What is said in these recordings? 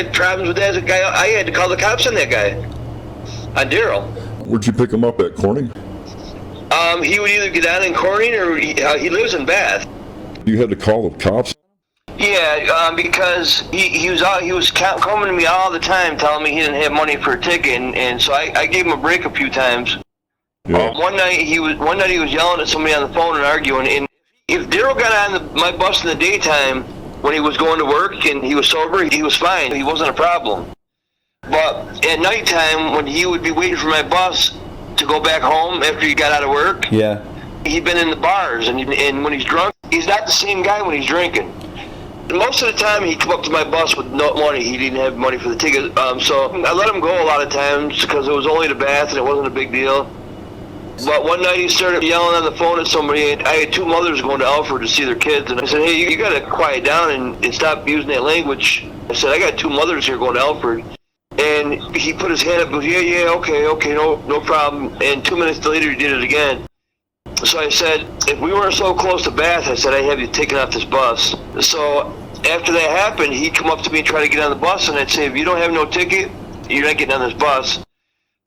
had problems with that guy. I had to call the cops on that guy, on Daryl. Where'd you pick him up at, Corning? He would either get down in Corning or he lives in Bath. You had to call the cops? Yeah, because he was coming to me all the time telling me he didn't have money for a ticket, and so I gave him a break a few times. Yeah. One night he was yelling at somebody on the phone and arguing, and if Daryl got on my bus in the daytime when he was going to work and he was sober, he was fine. He wasn't a problem. But at nighttime, when he would be waiting for my bus to go back home after he got out of work, yeah, he'd been in the bars, and when he's drunk, he's not the same guy when he's drinking. Most of the time, he'd come up to my bus with no money. He didn't have money for the ticket, so I let him go a lot of times because it was only to Bath and it wasn't a big deal. But one night he started yelling on the phone at somebody, and I had two mothers going to Alfred to see their kids, and I said, hey, you got to quiet down and stop using that language. I said, I got two mothers here going to Alfred. And he put his hand up and goes, yeah, okay, no problem. And 2 minutes later, he did it again. So I said, if we weren't so close to Bath, I said, I'd have you taken off this bus. So after that happened, he'd come up to me and try to get on the bus, and I'd say, if you don't have no ticket, you're not getting on this bus.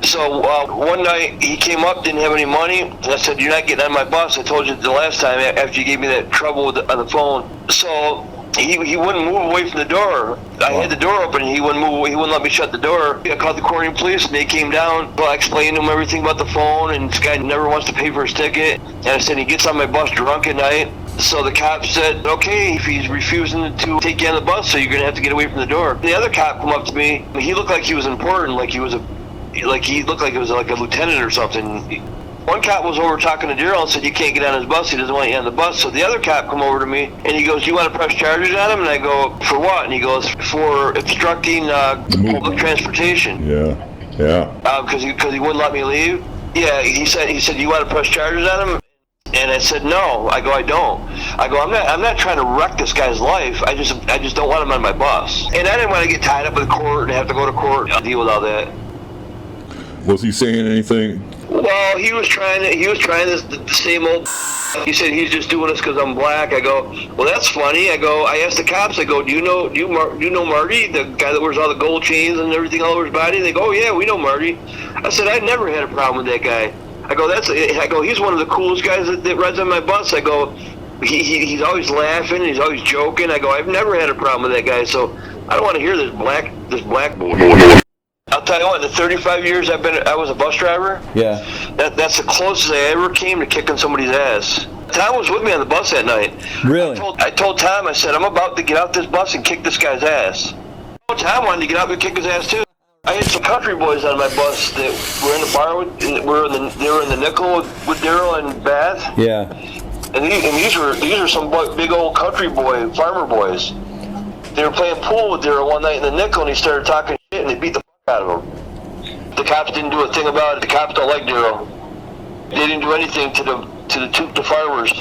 So one night, he came up, didn't have any money, and I said, you're not getting on my bus. I told you the last time after you gave me that trouble on the phone. So he wouldn't move away from the door. I had the door open, and he wouldn't move away. He wouldn't let me shut the door. I called the Corning police, and they came down. So I explained to him everything about the phone, and this guy never wants to pay for his ticket. And I said, he gets on my bus drunk at night. So the cop said, okay, if he's refusing to take you on the bus, so you're going to have to get away from the door. The other cop come up to me. He looked like he was important, like he looked like it was like a lieutenant or something. One cop was over talking to Daryl and said, you can't get on his bus, he doesn't want you on the bus. So the other cop come over to me, and he goes, you want to press charges on him? And I go, for what? And he goes, for obstructing public transportation. Yeah. Because he wouldn't let me leave. Yeah, he said, you want to press charges on him? And I said, no. I go, I don't. I go, I'm not trying to wreck this guy's life. I just don't want him on my bus. And I didn't want to get tied up with court and have to go to court and deal with all that. Was he saying anything? Well, he was trying the same old. He said he's just doing this because I'm black. I go, well, that's funny. I asked the cops. I go, do you know Marty, the guy that wears all the gold chains and everything all over his body? They go, oh yeah, we know Marty. I said, I never had a problem with that guy. I go, he's one of the coolest guys that rides on my bus. I go, he's always laughing, he's always joking. I go, I've never had a problem with that guy. So I don't want to hear this black boy. I'll tell you what, in the 35 years I was a bus driver, yeah, that's the closest I ever came to kicking somebody's ass. Tom was with me on the bus that night. Really? I told Tom, I said, I'm about to get out this bus and kick this guy's ass. Tom wanted to get out and kick his ass too. I had some country boys on my bus that were in the bar they were in the nickel with Daryl and Bath. Yeah. And these were some big old country farmer boys. They were playing pool with Daryl one night in the nickel, and he started talking shit, and they beat the out of him. The cops didn't do a thing about it. The cops don't like Daryl. They didn't do anything to the farmers.